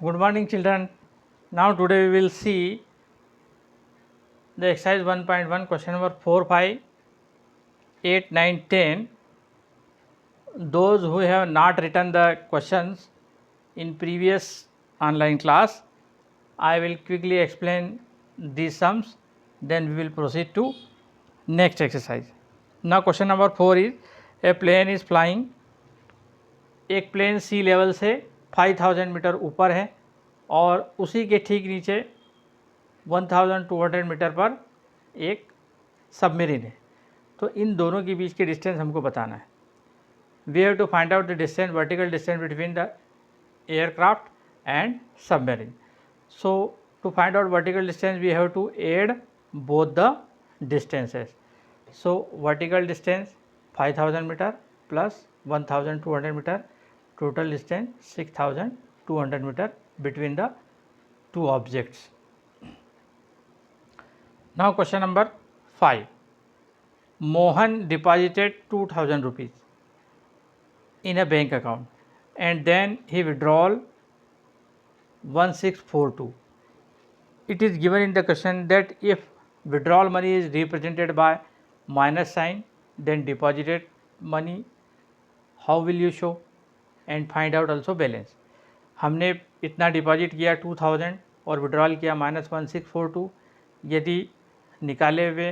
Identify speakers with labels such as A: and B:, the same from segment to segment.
A: Good morning children. Now today we will see the exercise 1.1 question number 4, 5, 8, 9, 10. Those who have not written the questions in previous online class, I will quickly explain these sums, then we will proceed to next exercise. Now question number 4 is, a plane is flying. एक plane सी level से 5000 metre ऊपर है और उसी के ठीक नीचे 1200 metre पर एक सबमरीन है। तो इन दोनों के बीच के डिस्टेंस हमको बताना है। We have to find out the distance, vertical distance between the aircraft and submarine. So to find out vertical distance we have to add both the distances. So vertical distance 5000 metre plus 1200 metre, total distance 6200 meter between the two objects. Now question number 5. Mohan deposited 2000 rupees in a bank account and then he withdrawal 1642. It is given in the question that if withdrawal money is represented by minus sign, then deposited money how will you show? And find out also balance. हमने इतना deposit किया 2000 और withdrawal किया -1642। यदि निकाले हुए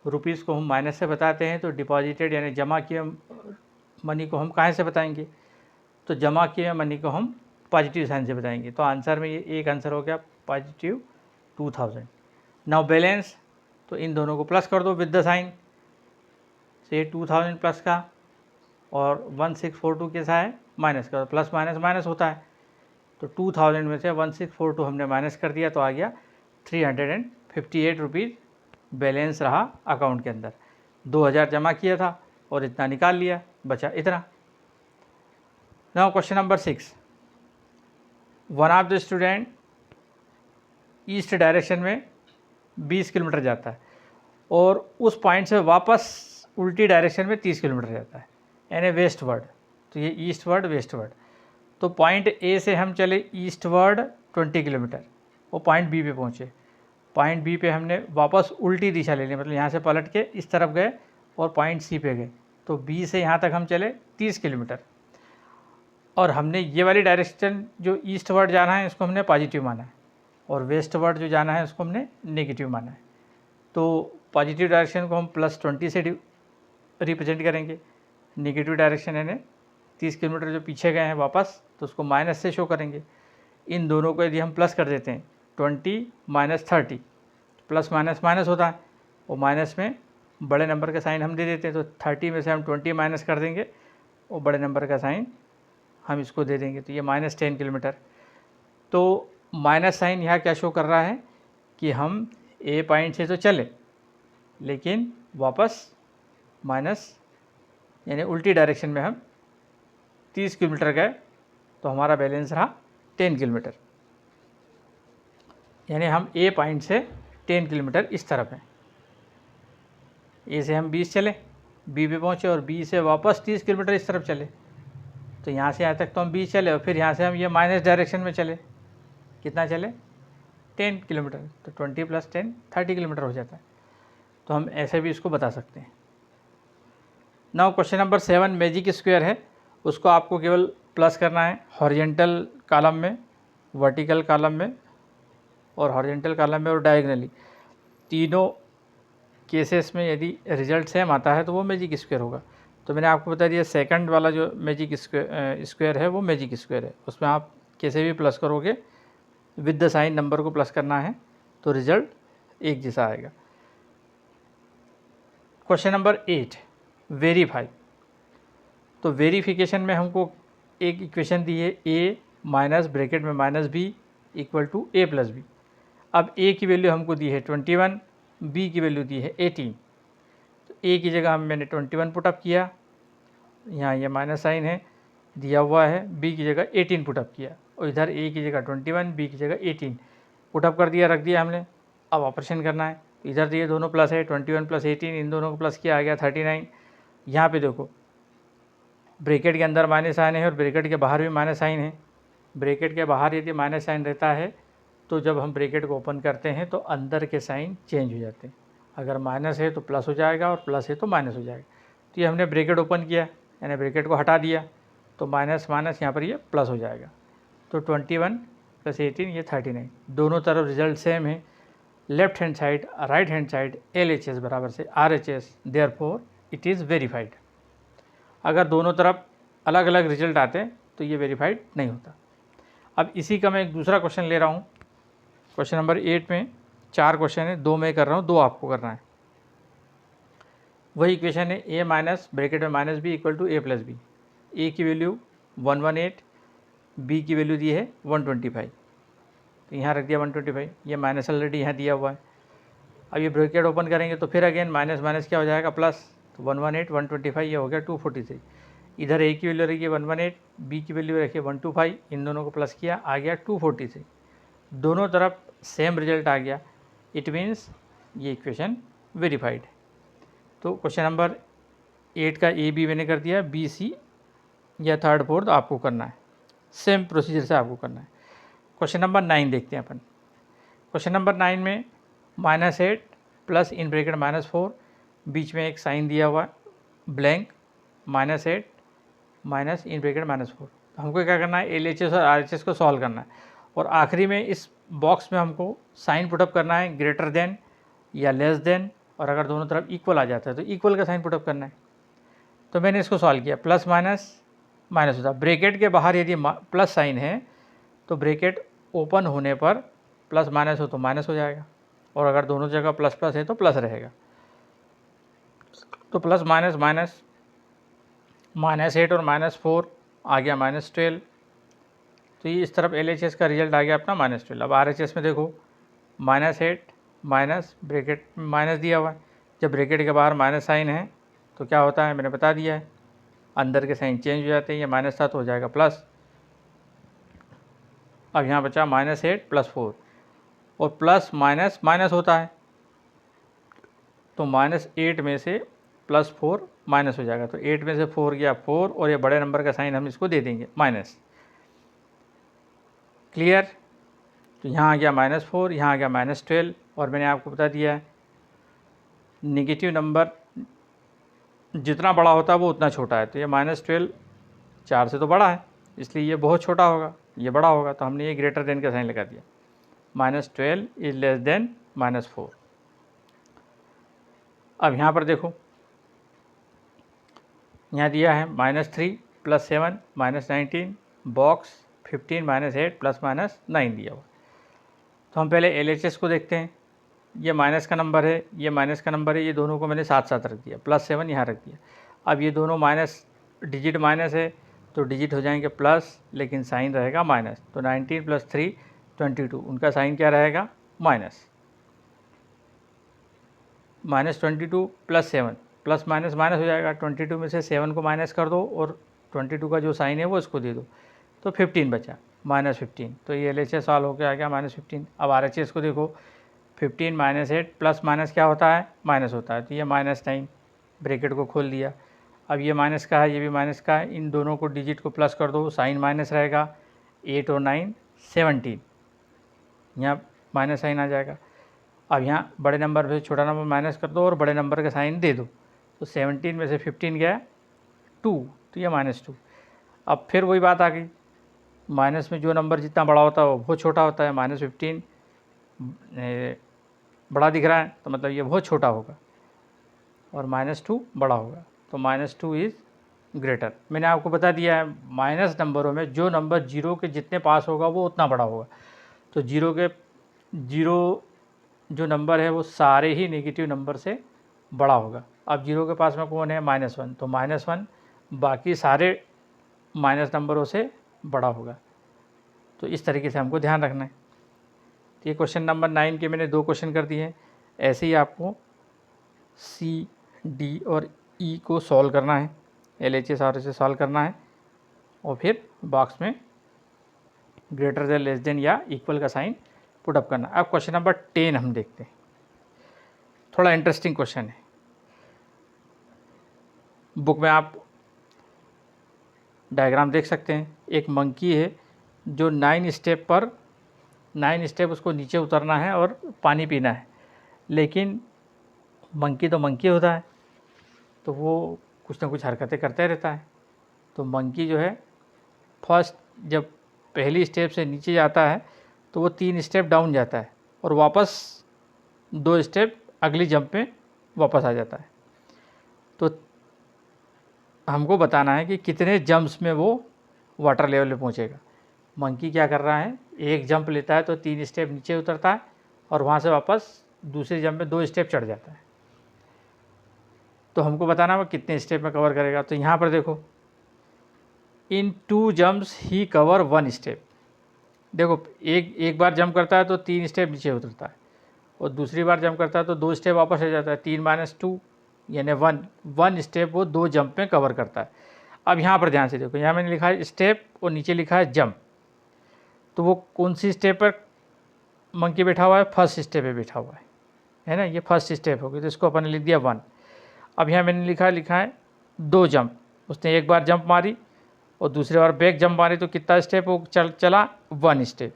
A: rupees को हम माइनस से बताते हैं तो डिपॉजिटेड यानी जमा किए मनी को हम कहाँ से बताएंगे? तो जमा किए मनी को हम पॉजिटिव साइन से बताएंगे। तो आंसर में ये एक आंसर हो गया पॉजिटिव 2000। नाउ बैलेंस, तो इन दोनों को प्लस कर दो विद द साइन से 2000 प्लस का और 1642 कैसा है माइनस का, प्लस माइनस माइनस होता है। तो 2000 में से 1642 हमने माइनस कर दिया तो आ गया 358 रुपीज़ बैलेंस रहा अकाउंट के अंदर। 2000 जमा किया था और इतना निकाल लिया, बचा इतना। Now question number 6. One of the student east direction में 20 किलोमीटर जाता है और उस पॉइंट से वापस उल्टी डायरेक्शन में 30 किलोमीटर जाता है, यानी वेस्टवर्ड। तो ये ईस्टवर्ड वेस्टवर्ड। तो पॉइंट ए से हम चले ईस्टवर्ड 20 किलोमीटर और पॉइंट बी पे पहुँचे। पॉइंट बी पे हमने वापस उल्टी दिशा ले ली, मतलब यहाँ से पलट के इस तरफ गए और पॉइंट सी पे गए। तो बी से यहाँ तक हम चले 30 किलोमीटर और हमने ये वाली डायरेक्शन जो ईस्टवर्ड जाना है इसको हमने पॉजिटिव माना है और वेस्टवर्ड जो जाना है उसको हमने नेगेटिव माना है। तो पॉजिटिव डायरेक्शन को हम +20 से रिप्रेजेंट करेंगे, नेगेटिव डायरेक्शन यानी 30 किलोमीटर जो पीछे गए हैं वापस तो उसको माइनस से शो करेंगे। इन दोनों को यदि हम प्लस कर देते हैं 20 - 30, प्लस माइनस माइनस होता है और माइनस में बड़े नंबर का साइन हम दे देते हैं। तो 30 में से हम 20 माइनस कर देंगे और बड़े नंबर का साइन हम इसको दे देंगे, तो ये -10 किलोमीटर। तो माइनस साइन यहाँ क्या शो कर रहा है कि हम ए पॉइंट से तो चले लेकिन वापस माइनस यानी उल्टी डायरेक्शन में हम 30 किलोमीटर गए तो हमारा बैलेंस रहा 10 किलोमीटर, यानी हम ए पॉइंट से 10 किलोमीटर इस तरफ हैं। ए से हम 20 चले, बी पे पहुँचे और बी से वापस 30 किलोमीटर इस तरफ चले। तो यहाँ से यहाँ तक तो हम 20 चले और फिर यहाँ से हम ये माइनस डायरेक्शन में चले। कितना चले? 10 किलोमीटर। तो 20 + 10 30 किलोमीटर हो जाता है। तो हम ऐसे भी इसको बता सकते हैं। Now question number 7 magic square है, उसको आपको केवल प्लस करना है हॉरिजेंटल कॉलम में, वर्टिकल कॉलम में और हॉरिजेंटल कॉलम में और डायगनली। तीनों केसेस में यदि रिजल्ट सेम आता है तो वो मैजिक स्क्वायर होगा। तो मैंने आपको बता दिया सेकंड वाला जो मैजिक स्क्वायर है वो मैजिक स्क्वायर है, उसमें आप कैसे भी प्लस करोगे विद द साइन नंबर को प्लस करना है तो रिजल्ट एक जैसा आएगा। Question number 8 verify. तो वेरिफिकेशन में हमको एक इक्वेशन दी है a माइनस ब्रैकेट में -b = a + b। अब a की वैल्यू हमको दी है 21, b की वैल्यू दी है 18। तो a की जगह मैंने 21 पुटअप किया, यहाँ ये माइनस साइन है दिया हुआ है, b की जगह 18 पुटअप किया और इधर a की जगह 21, b की जगह 18 पुटअप कर दिया, रख दिया हमने। अब ऑपरेशन करना है, इधर दिए दोनों प्लस है, 21 + 18 इन दोनों को प्लस किया आ गया 39। यहाँ पे देखो ब्रैकेट के अंदर माइनस साइन है और ब्रैकेट के बाहर भी माइनस साइन है, ब्रैकेट के बाहर यदि माइनस साइन रहता है तो जब हम ब्रैकेट को ओपन करते हैं तो अंदर के साइन चेंज हो जाते हैं। अगर माइनस है तो प्लस हो जाएगा और प्लस है तो माइनस हो जाएगा। तो ये हमने ब्रैकेट ओपन किया यानी ब्रैकेट को हटा दिया तो माइनस माइनस यहाँ पर ये प्लस हो जाएगा। तो 21 + 18 ये 39, दोनों तरफ रिजल्ट सेम है। Left hand side right hand side LHS बराबर से RHS, therefore it is verified. अगर दोनों तरफ अलग अलग रिजल्ट आते हैं तो ये वेरीफाइड नहीं होता। अब इसी का मैं एक दूसरा क्वेश्चन ले रहा हूँ। क्वेश्चन नंबर 8 में 4 क्वेश्चन है, 2 मैं कर रहा हूँ, 2 आपको करना है। वही इक्वेशन है a माइनस ब्रैकेट में minus b equal to a + b। a की वैल्यू 118, b की वैल्यू दी है 125, तो यहाँ रख दिया 125। ये माइनस ऑलरेडी यहाँ दिया हुआ है। अब ये ब्रैकेट ओपन करेंगे तो फिर अगेन माइनस माइनस क्या हो जाएगा प्लस, तो 118 125 ये हो गया 243। इधर a की वैल्यू रखी है 118, b की वैल्यू रखी है 125, इन दोनों को प्लस किया आ गया 243। दोनों तरफ सेम रिजल्ट आ गया, इट मीन्स ये इक्वेशन वेरीफाइड। तो क्वेश्चन नंबर 8 का A B मैंने कर दिया, B C या थर्ड फोर्थ आपको करना है, सेम प्रोसीजर से आपको करना है। क्वेश्चन नंबर 9 देखते हैं अपन। क्वेश्चन नंबर 9 में -8 प्लस इन ब्रैकेट -4, बीच में एक साइन दिया हुआ ब्लैंक, -8 माइनस इन ब्रैकेट -4। हमको क्या करना है, LHS और RHS को सॉल्व करना है और आखिरी में इस बॉक्स में हमको साइन पुटअप करना है ग्रेटर देन या लेस देन, और अगर दोनों तरफ इक्वल आ जाता है तो इक्वल का साइन पुटअप करना है। तो मैंने इसको सॉल्व किया, प्लस माइनस माइनस होता है। ब्रैकेट के बाहर यदि प्लस साइन है तो ब्रैकेट ओपन होने पर प्लस माइनस हो तो माइनस हो जाएगा, और अगर दोनों जगह प्लस प्लस है तो प्लस रहेगा। तो प्लस माइनस माइनस, -8 और -4 आ गया -12। तो ये इस तरफ LHS का रिजल्ट आ गया अपना -12। अब RHS में देखो, -8 माइनस ब्रैकेट में माइनस दिया हुआ है, जब ब्रैकेट के बाहर माइनस साइन है तो क्या होता है मैंने बता दिया है, अंदर के साइन चेंज हो जाते हैं। ये माइनस था तो हो जाएगा प्लस। अब यहाँ बचा -8 + 4, और प्लस माइनस माइनस होता है तो -8 में से +4 माइनस हो जाएगा। तो 8 में से 4 गया 4, और ये बड़े नंबर का साइन हम इसको दे देंगे माइनस। क्लियर? तो यहाँ आ गया -4, यहाँ आ गया -12, और मैंने आपको बता दिया है नेगेटिव नंबर जितना बड़ा होता है वो उतना छोटा है। तो ये -12 4 से तो बड़ा है, इसलिए ये बहुत छोटा होगा, ये बड़ा होगा, तो हमने ये ग्रेटर देन का साइन लगा दिया। -12 इज लेस देन -4। अब यहाँ पर देखो, यहाँ दिया है -3 + 7 -19, बॉक्स 15 -8 ± 9 दिया हुआ। तो हम पहले LHS को देखते हैं। ये माइनस का नंबर है, ये माइनस का नंबर है, ये दोनों को मैंने साथ साथ रख दिया, +7 यहाँ रख दिया। अब ये दोनों माइनस, डिजिट माइनस है तो डिजिट हो जाएंगे प्लस, लेकिन साइन रहेगा माइनस। तो 19 + 3 22, उनका साइन क्या रहेगा माइनस। -22 + 7, प्लस माइनस माइनस हो जाएगा। 22 में से 7 को माइनस कर दो और 22 का जो साइन है वो इसको दे दो, तो 15 बचा, -15। तो ये LHS सॉल्व होकर आ गया -15। अब RHS को देखो, 15 -8 प्लस माइनस क्या होता है माइनस होता है, तो ये -9, ब्रैकेट को खोल दिया। अब ये माइनस का है, ये भी माइनस का है, इन दोनों को डिजिट को प्लस कर दो, साइन माइनस रहेगा। 8 और 9 17, यहाँ माइनस साइन आ जाएगा। अब यहाँ बड़े नंबर से छोटा नंबर माइनस कर दो और बड़े नंबर का साइन दे दो, तो 17 में से 15 गया 2, तो ये -2। अब फिर वही बात आ गई, माइनस में जो नंबर जितना बड़ा होता है वो बहुत छोटा होता है। -15 बड़ा दिख रहा है तो मतलब ये बहुत छोटा होगा, और -2 बड़ा होगा, तो -2 इज़ ग्रेटर। मैंने आपको बता दिया है माइनस नंबरों में जो नंबर जीरो के जितने पास होगा वो उतना बड़ा होगा। तो जीरो जो नंबर है वो सारे ही नेगेटिव नंबर से बड़ा होगा। अब जीरो के पास में कौन है -1, तो -1 बाकी सारे माइनस नंबरों से बड़ा होगा। तो इस तरीके से हमको ध्यान रखना है। तो ये क्वेश्चन नंबर 9 के मैंने 2 क्वेश्चन कर दिए हैं। ऐसे ही आपको C, D और E को सॉल्व करना है, LHS और RHS सॉल्व करना है, और फिर बॉक्स में ग्रेटर देन लेस देन या इक्वल का साइन पुटअप करना। अब क्वेश्चन नंबर 10 हम देखते हैं, थोड़ा इंटरेस्टिंग क्वेश्चन है। बुक में आप डायग्राम देख सकते हैं। एक मंकी है जो 9 स्टेप उसको नीचे उतरना है और पानी पीना है, लेकिन मंकी तो मंकी होता है, तो वो कुछ ना कुछ हरकतें करते रहता है। तो मंकी जो है फर्स्ट जब पहली स्टेप से नीचे जाता है तो वो 3 स्टेप डाउन जाता है और वापस 2 स्टेप अगली जंप में वापस आ जाता है। तो हमको बताना है कि कितने जंप्स में वो वाटर लेवल पे पहुंचेगा। मंकी क्या कर रहा है, एक जंप लेता है तो 3 स्टेप नीचे उतरता है और वहाँ से वापस दूसरी जंप में 2 स्टेप चढ़ जाता है। तो हमको बताना है वो कितने स्टेप में कवर करेगा। तो यहाँ पर देखो, इन 2 जंप्स ही कवर 1 स्टेप। देखो एक बार जंप करता है तो 3 स्टेप नीचे उतरता है और दूसरी बार जंप करता है तो 2 स्टेप वापस आ जाता है। 3 माइनस 2 यानी 1 स्टेप वो 2 जंप में कवर करता है। अब यहाँ पर ध्यान से देखो, यहाँ मैंने लिखा है स्टेप और नीचे लिखा है जंप। तो वो कौन सी स्टेप पर मंकी बैठा हुआ है, फर्स्ट स्टेप पे बैठा हुआ है ना, ये फर्स्ट स्टेप होगी, तो इसको अपन ने लिख दिया 1। अब यहाँ मैंने लिखा है 2 जंप, उसने एक बार जंप मारी और दूसरी बार बैक जंप मारी, तो कितना स्टेप वो चला 1 स्टेप।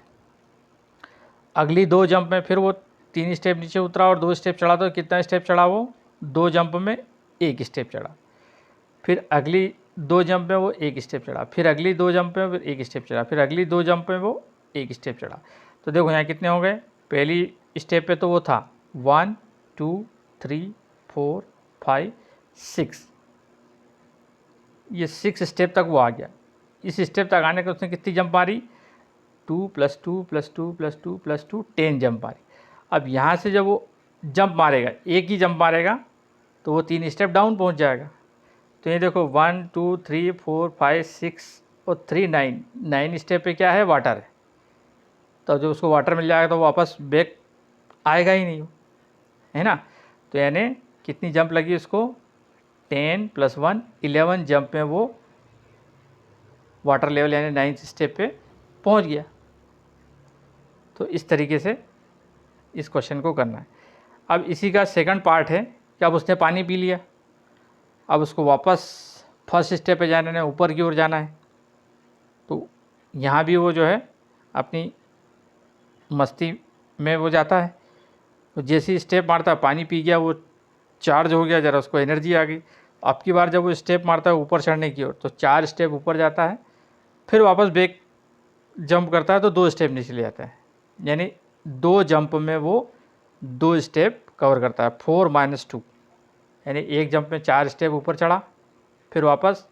A: अगली 2 जंप में फिर वो 3 स्टेप नीचे उतरा और 2 स्टेप चढ़ा, तो कितना स्टेप चढ़ा वो 2 जंप में 1 स्टेप चढ़ा। फिर अगली 2 जंप में वो 1 स्टेप चढ़ा, फिर अगली 2 जंप में फिर 1 स्टेप चढ़ा, फिर अगली 2 जंप में वो 1 स्टेप चढ़ा। तो देखो यहाँ कितने हो गए, पहली स्टेप पे तो वो था 1 2 3 4 5 6, ये 6 स्टेप तक वो आ गया। इस स्टेप तक आने के उसने कितनी जंप मारी, 2 + 2 + 2 + 2 + 2 10 जंप मारी। अब यहाँ से जब वो जंप मारेगा, एक ही जंप मारेगा, तो वो 3 स्टेप डाउन पहुँच जाएगा। तो ये देखो 1 2 3 4 5 6 और 3 9 स्टेप पे क्या है, वाटर है। तो जो उसको वाटर मिल जाएगा तो वापस बैक आएगा ही नहीं, है ना। तो यानी कितनी जंप लगी उसको, 10 + 1 11 जंप में वो वाटर लेवल यानी 9th स्टेप पे पहुंच गया। तो इस तरीके से इस क्वेश्चन को करना है। अब इसी का सेकंड पार्ट है कि अब उसने पानी पी लिया, अब उसको वापस फर्स्ट स्टेप पे जाना है, ऊपर की ओर जाना है। तो यहाँ भी वो जो है अपनी मस्ती में वो जाता है, तो जैसे ही स्टेप मारता है पानी पी गया, वो चार्ज हो गया, ज़रा उसको एनर्जी आ गई। अब की बार जब वो स्टेप मारता है ऊपर चढ़ने की ओर, तो 4 स्टेप ऊपर जाता है, फिर वापस बैक जंप करता है तो 2 स्टेप नीचे ले जाता है, यानी 2 जंप में वो 2 स्टेप कवर करता है। 4 - 2 यानी एक जंप में 4 स्टेप ऊपर चढ़ा, फिर वापस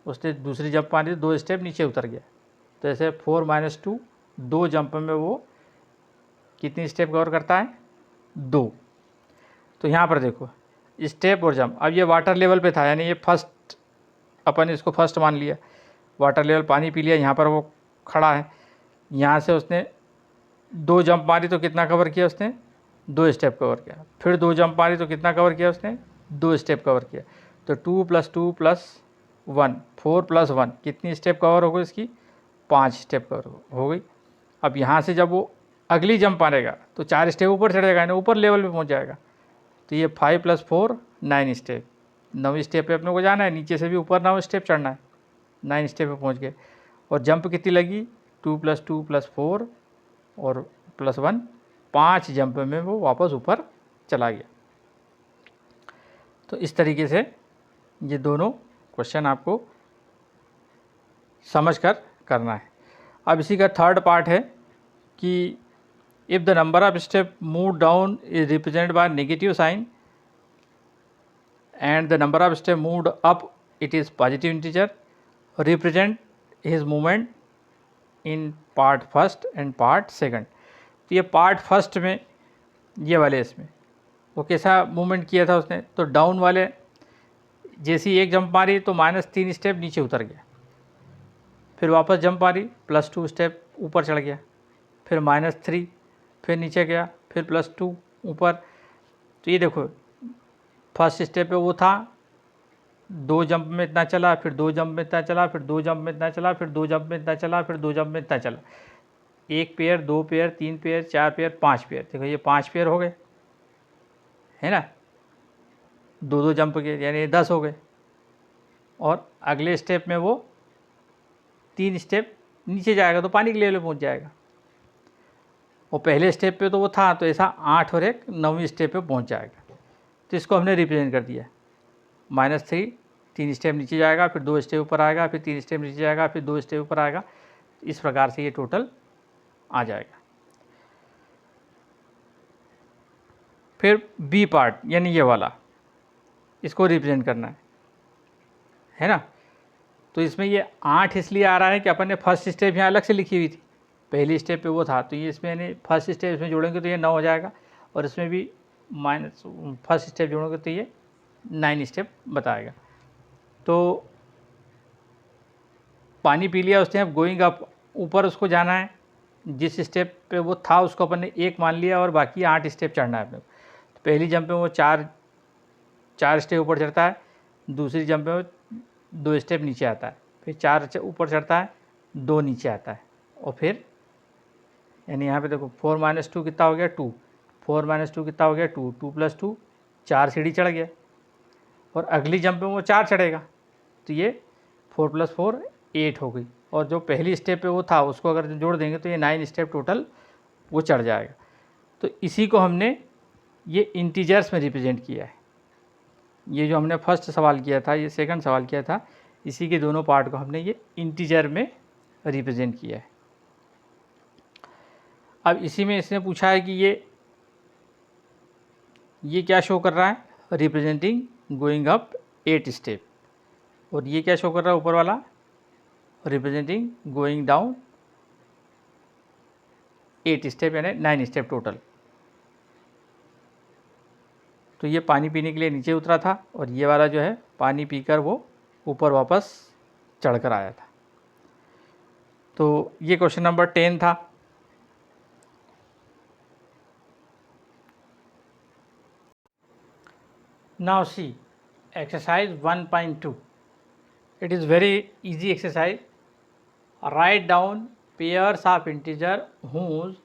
A: उसने दूसरी जंप मारी, 2 स्टेप नीचे उतर गया। तो ऐसे 4 - 2 2 जंप में वो कितनी स्टेप कवर करता है, 2। तो यहाँ पर देखो स्टेप और जंप, अब ये वाटर लेवल पे था, यानी ये फर्स्ट, अपन इसको फर्स्ट मान लिया। वाटर लेवल पानी पी लिया, यहाँ पर वो खड़ा है, यहाँ से उसने 2 जंप मारी तो कितना कवर किया उसने, 2 स्टेप कवर किया। फिर 2 जंप मारी तो कितना कवर किया उसने, 2 स्टेप कवर किया। तो 2 + 2 + 1 4 + 1 कितनी स्टेप कवर हो गई इसकी, 5 स्टेप कवर हो गई। अब यहाँ से जब वो अगली जंप मारेगा तो 4 स्टेप ऊपर चढ़ेगा, यानी ऊपर लेवल पे पहुँच जाएगा। तो ये 5 + 4 9 स्टेप, 9 स्टेप पे अपने को जाना है, नीचे से भी ऊपर 9 स्टेप चढ़ना है, 9 स्टेप पे पहुँच गए। और जंप कितनी लगी, 2 + 2 + 4 और +1 5 जंप में वो वापस ऊपर चला गया। तो इस तरीके से ये दोनों क्वेश्चन आपको समझ कर करना है। अब इसी का थर्ड पार्ट है कि if the number of step move down is represented by negative sign and the number of step moved up it is positive integer, represent his movement in part first and part second। तो ये part first में ये वाले इसमें वो कैसा movement किया था उसने, तो डाउन वाले जैसी एक जंप मारी तो -3 स्टेप नीचे उतर गया, फिर वापस जंप मारी +2 स्टेप ऊपर चढ़ गया, फिर -3 फिर नीचे गया, फिर +2 ऊपर। तो ये देखो फर्स्ट स्टेप पे वो था, 2 जंप में इतना चला, फिर 2 जंप में इतना चला, फिर 2 जंप में इतना चला, फिर 2 जंप में इतना चला, फिर 2 जंप में इतना चला। 1 pair 2 pair 3 pair 4 pair 5 pair, देखो ये 5 पेयर हो गए, है ना, 2-2 जंप के, यानी 10 हो गए। और अगले स्टेप में वो 3 स्टेप नीचे जाएगा तो पानी के लेवल पे पहुंच जाएगा। और पहले स्टेप पे तो वो था, तो ऐसा 8 और एक 9वीं स्टेप पे पहुंच जाएगा। तो इसको हमने रिप्रेजेंट कर दिया, -3 3 स्टेप नीचे जाएगा, फिर 2 स्टेप ऊपर आएगा, फिर 3 स्टेप नीचे जाएगा, फिर 2 स्टेप ऊपर आएगा। इस प्रकार से ये टोटल आ जाएगा। फिर बी पार्ट यानी ये वाला, इसको रिप्रेजेंट करना है ना। तो इसमें ये 8 इसलिए आ रहा है कि अपन ने फर्स्ट स्टेप यहाँ अलग से लिखी हुई थी, पहली स्टेप पे वो था, तो ये इसमें यानी फर्स्ट स्टेप इसमें जोड़ेंगे तो ये 9 हो जाएगा, और इसमें भी माइनस फर्स्ट स्टेप जोड़ोगे तो ये 9 स्टेप बताएगा। तो पानी पी लिया उसने, अब गोइंग अप, ऊपर उसको जाना है। जिस स्टेप पे वो था उसको अपन ने 1 मान लिया और बाकी 8 स्टेप चढ़ना है अपने को। तो पहली जंप में वो 4 स्टेप ऊपर चढ़ता है, दूसरी जंप में वो 2 स्टेप नीचे आता है, फिर 4 ऊपर चढ़ता है, 2 नीचे आता है, और फिर यानी यहाँ पे देखो 4 - 2 कितना हो गया 2, 4 - 2 कितना हो गया 2, 2 + 2 4 सीढ़ी चढ़ गया। और अगली जंप में वो 4 चढ़ेगा, तो ये 4 + 4 8 हो गई। और जो पहली स्टेप पे वो था उसको अगर जोड़ देंगे तो ये 9 स्टेप टोटल वो चढ़ जाएगा। तो इसी को हमने ये इंटीजर्स में रिप्रेजेंट किया है। ये जो हमने फर्स्ट सवाल किया था, ये सेकंड सवाल किया था, इसी के दोनों पार्ट को हमने ये इंटीजर में रिप्रेजेंट किया है। अब इसी में इसने पूछा है कि ये क्या शो कर रहा है, रिप्रेजेंटिंग गोइंग अप 8 स्टेप, और ये क्या शो कर रहा है ऊपर वाला, रिप्रेजेंटिंग गोइंग डाउन 8 स्टेप यानी 9 स्टेप टोटल। तो ये पानी पीने के लिए नीचे उतरा था, और ये वाला जो है पानी पीकर वो ऊपर वापस चढ़कर आया था। तो ये क्वेश्चन नंबर 10 था। Now see exercise 1.2. It is very easy exercise. Write down pairs of integer whose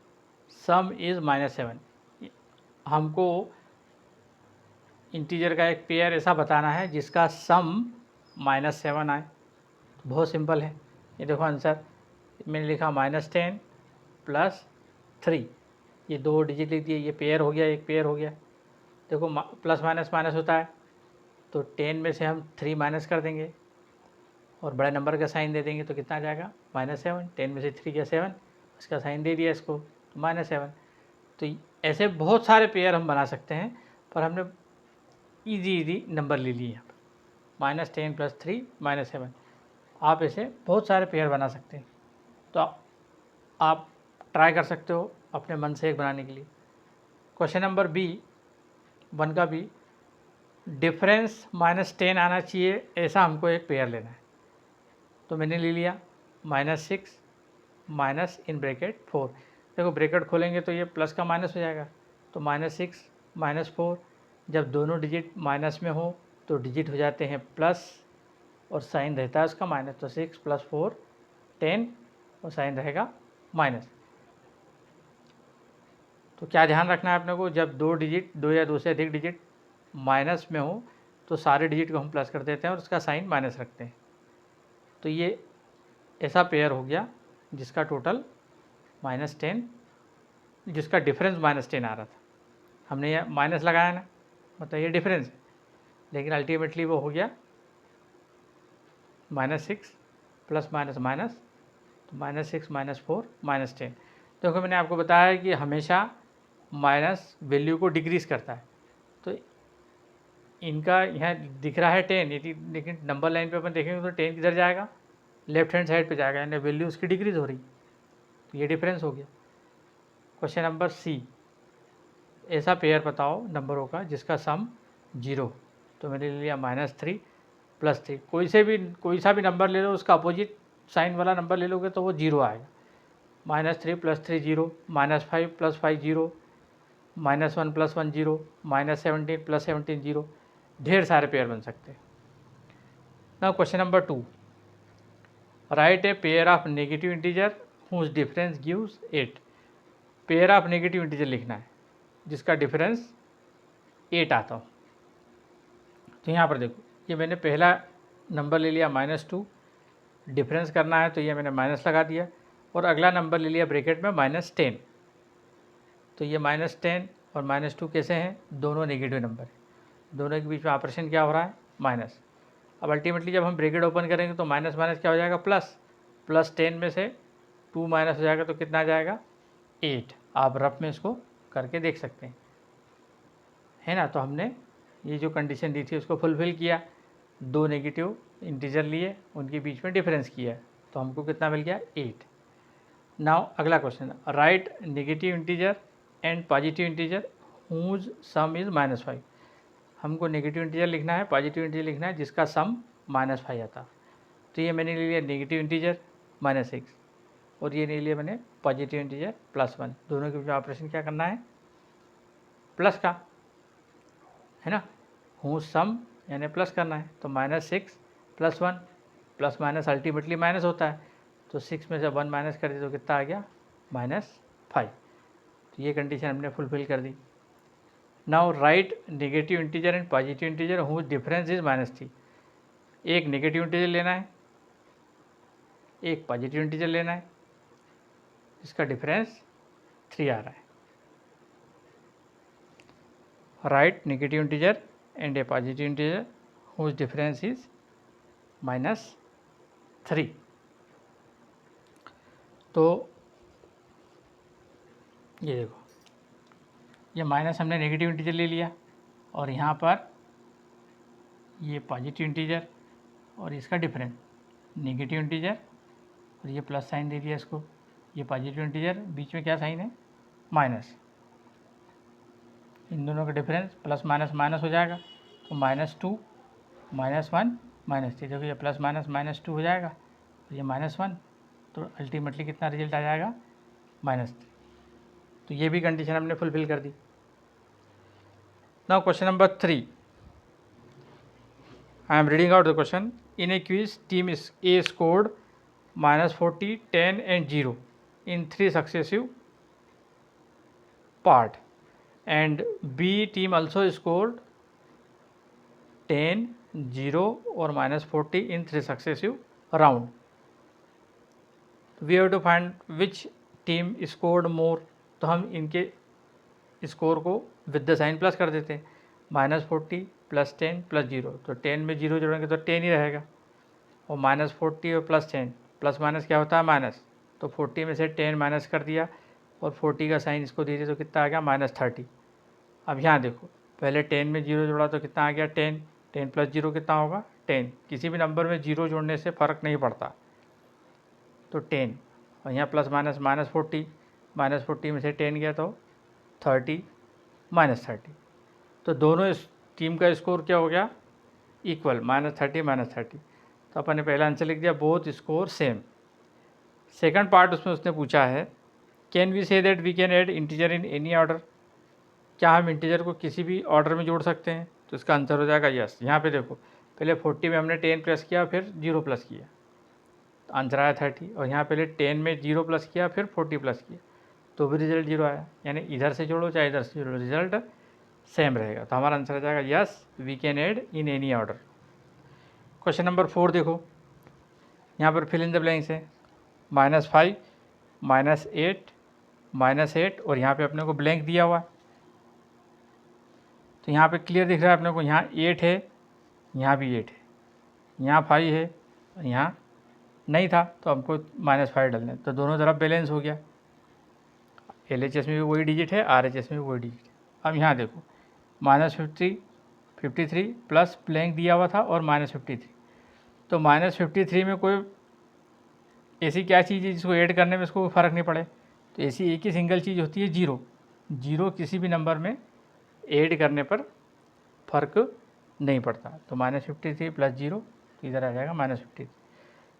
A: sum is -7. हमको इंटीजर का एक पेयर ऐसा बताना है जिसका सम -7 आए। बहुत सिंपल है, ये देखो आंसर मैंने लिखा -10 + 3, ये 2 डिजिट लिख दिए, ये पेयर हो गया, एक पेयर हो गया। देखो प्लस माइनस माइनस होता है, तो 10 में से हम 3 माइनस कर देंगे और बड़े नंबर का साइन दे देंगे, तो कितना आ जाएगा -7। 10 में से 3 गया 7, इसका साइन दे दिया इसको, तो -7। तो ऐसे बहुत सारे पेयर हम बना सकते हैं, पर हमने इजी नंबर ले लिए यहाँ पर, -10 + 3 -7। आप ऐसे बहुत सारे पेयर बना सकते हैं, तो आप ट्राई कर सकते हो अपने मन से एक बनाने के लिए। क्वेश्चन नंबर B1 का भी डिफरेंस -10 आना चाहिए, ऐसा हमको एक पेयर लेना है। तो मैंने ले लिया -6 माइनस इन ब्रैकेट 4। देखो ब्रैकेट खोलेंगे तो ये प्लस का माइनस हो जाएगा, तो -6 - 4, जब दोनों डिजिट माइनस में हो तो डिजिट हो जाते हैं प्लस और साइन रहता है उसका माइनस, तो 6 + 4 10 और साइन रहेगा माइनस। तो क्या ध्यान रखना है अपने को, जब दो या दो से अधिक डिजिट माइनस में हो तो सारे डिजिट को हम प्लस कर देते हैं और उसका साइन माइनस रखते हैं। तो ये ऐसा पेयर हो गया जिसका टोटल -10, जिसका डिफरेंस -10 आ रहा था। हमने ये माइनस लगाया ना, मतलब ये डिफरेंस है, लेकिन अल्टीमेटली वो हो गया -6 प्लस माइनस माइनस, तो -6 - 4 -10। देखो मैंने आपको बताया कि हमेशा माइनस वैल्यू को डिक्रीज़ करता है, तो इनका यहाँ दिख रहा है 10, यदि लेकिन नंबर लाइन पे अपन देखेंगे तो 10 किधर जाएगा, लेफ्ट हैंड साइड पे जाएगा, यानी वैल्यू उसकी डिक्रीज़ हो रही, तो ये डिफरेंस हो गया। क्वेश्चन नंबर C, ऐसा पेयर बताओ नंबरों का जिसका सम 0। तो मैंने ले लिया -3 + 3। कोई सा भी नंबर ले लो, उसका अपोजिट साइन वाला नंबर ले लोगे तो वो 0 आएगा। -3 + 3 0, -5 + 5 0, -1 + 1 0, -17 + 17 0। ढेर सारे पेयर बन सकते हैं। Now question number 2, right a pair of negative integer whose difference gives 8। Pair of negative integer लिखना है जिसका डिफरेंस 8 आता हो। तो यहाँ पर देखो, ये मैंने पहला नंबर ले लिया -2, डिफरेंस करना है तो ये मैंने माइनस लगा दिया, और अगला नंबर ले लिया ब्रैकेट में -10। तो ये -10 और -2 कैसे हैं, दोनों नेगेटिव नंबर है, दोनों के बीच में ऑपरेशन क्या हो रहा है, माइनस। अब अल्टीमेटली जब हम ब्रैकेट ओपन करेंगे तो माइनस माइनस क्या हो जाएगा, प्लस। प्लस 10 में से 2 माइनस हो जाएगा तो कितना आ जाएगा, 8। आप रफ में इसको करके देख सकते हैं, है ना। तो हमने ये जो कंडीशन दी थी उसको फुलफ़िल किया, दो नेगेटिव इंटीजर लिए, उनके बीच में डिफरेंस किया, तो हमको कितना मिल गया, 8। नाउ अगला question, right negative integer and positive integer whose sum is -5। हमको नेगेटिव इंटीजर लिखना है, पॉजिटिव इंटीजर लिखना है जिसका सम -5 आता। तो ये मैंने ले लिया नेगेटिव इंटीजर -6, और ये ले लिया मैंने पॉजिटिव इंटीजर +1। दोनों के बीच में ऑपरेशन क्या करना है, प्लस का, है ना। हूँ सम यानी प्लस करना है, तो -6 + 1, प्लस माइनस अल्टीमेटली माइनस होता है, तो 6 में से 1 माइनस कर दिया तो कितना आ गया, -5। तो ये कंडीशन हमने फुलफिल कर दी। Now right negative integer and positive integer whose difference is -3। एक नेगेटिव इंटीजर लेना है, एक पॉजिटिव इंटीजर लेना है, इसका डिफरेंस 3 आ रहा है। Right negative integer and A positive integer whose difference is -3। तो ये देखो, ये माइनस हमने नेगेटिव इंटीजर ले लिया, और यहाँ पर ये पॉजिटिव इंटीजर और इसका डिफरेंस नेगेटिव इंटीजर, और ये प्लस साइन दे दिया इसको, ये पॉजिटिव इंटीजर, बीच में क्या साइन है, माइनस। इन दोनों का डिफरेंस प्लस माइनस माइनस हो जाएगा, तो -2 -1 -3। देखो ये प्लस माइनस -2 हो जाएगा, और ये -1, तो अल्टीमेटली कितना रिजल्ट आ जाएगा, -3। तो ये भी कंडीशन हमने फुलफिल कर दी। Now question number 3, I am reading out the question. In a quiz team A scored -40, 10 and 0 in 3 successive part, and B team also scored 10, 0 और -40 in 3 successive round. We have to find which team scored more. तो हम इनके score को with the sign plus कर देते हैं, -40 + 10 + 0, तो 10 में 0 जोड़ेंगे तो 10 ही रहेगा, और -40 और +10, प्लस माइनस क्या होता है, माइनस। तो 40 में से 10 माइनस कर दिया, और 40 का साइन इसको दीजिए तो कितना आ गया, -30। अब यहाँ देखो, पहले 10 में 0 जोड़ा तो कितना आ गया, 10, 10 + 0 कितना होगा, 10। किसी भी नंबर में 0 जोड़ने से फ़र्क नहीं पड़ता, तो 10, और यहाँ प्लस माइनस -40, -40 में से 10 गया तो 30, -30। तो दोनों इस टीम का स्कोर क्या हो गया, इक्वल, -30 -30। तो अपन ने पहला आंसर लिख दिया, both score same. Second part उसमें उसने पूछा है, can we say that we can add integer in any order. क्या हम इंटीजर को किसी भी ऑर्डर में जोड़ सकते हैं, तो इसका आंसर हो जाएगा यस। यहाँ पे देखो, पहले 40 में हमने 10 प्लस किया, फिर 0 प्लस किया, तो आंसर आया 30, और यहाँ पहले 10 में 0 प्लस किया, फिर 40 प्लस किया, तो भी रिजल्ट 0 आया। यानी इधर से जोड़ो चाहे इधर से जोड़ो, रिजल्ट सेम रहेगा। तो हमारा आंसर आ जाएगा yes, we can add in any order. Question number 4 देखो, यहाँ पर फिल इन द ब्लैंक्स है, -5, -8, -8, और यहाँ पे अपने को ब्लैंक दिया हुआ है। तो यहाँ पे क्लियर दिख रहा है अपने को, यहाँ 8 है, यहाँ भी 8 है, यहाँ 5 है, यहाँ नहीं था, तो हमको -5 डालना है, तो दोनों तरफ बैलेंस हो गया। LHS में भी वही डिजिट है, RHS में भी वही डिजिट है। अब यहाँ देखो, -53 प्लस ब्लैंक दिया हुआ था, और -53, तो -53 में कोई ऐसी क्या चीज़ है जिसको ऐड करने में इसको कोई फ़र्क नहीं पड़े, तो ऐसी एक ही सिंगल चीज़ होती है, 0। 0 किसी भी नंबर में ऐड करने पर फ़र्क नहीं पड़ता, तो -53 + 0, तो इधर आ जाएगा -53।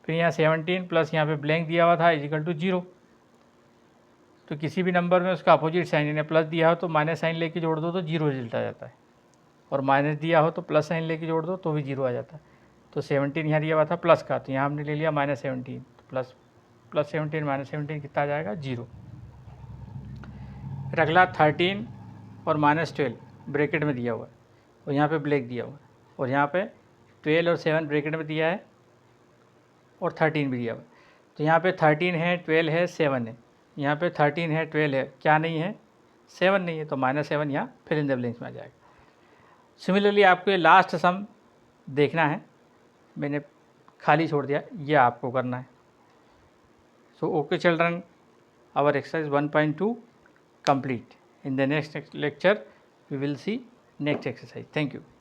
A: फिर यहाँ 17 प्लस यहाँ पे ब्लैंक दिया हुआ था = 0, तो किसी भी नंबर में उसका अपोजिट साइन, यानी प्लस दिया हो तो माइनस साइन लेके जोड़ दो तो 0 रिजल्ट आ जाता है, और माइनस दिया हो तो प्लस साइन लेके जोड़ दो तो भी 0 आ जाता है। तो 17 यहाँ दिया हुआ था प्लस का, तो यहाँ हमने ले लिया -17, तो प्लस 17 -17 कितना आ जाएगा, 0। फिर अगला 13 और -12 ब्रैकेट में दिया हुआ है, और यहाँ पे ब्लैक दिया हुआ है, और यहाँ पे 12 और 7 ब्रैकेट में दिया है, और 13 भी दिया हुआ है। तो यहाँ पे 13 है, 12 है, 7 है। यहाँ पे 13 है, 12 है, क्या नहीं है? 7 नहीं है, तो -7 यहाँ फिल इन द ब्लैंक्स में आ जाएगा। सिमिलरली आपको ये लास्ट सम देखना है, मैंने खाली छोड़ दिया, ये आपको करना है। So okay children, our exercise 1.2 complete. In the next lecture we will see next exercise. Thank you.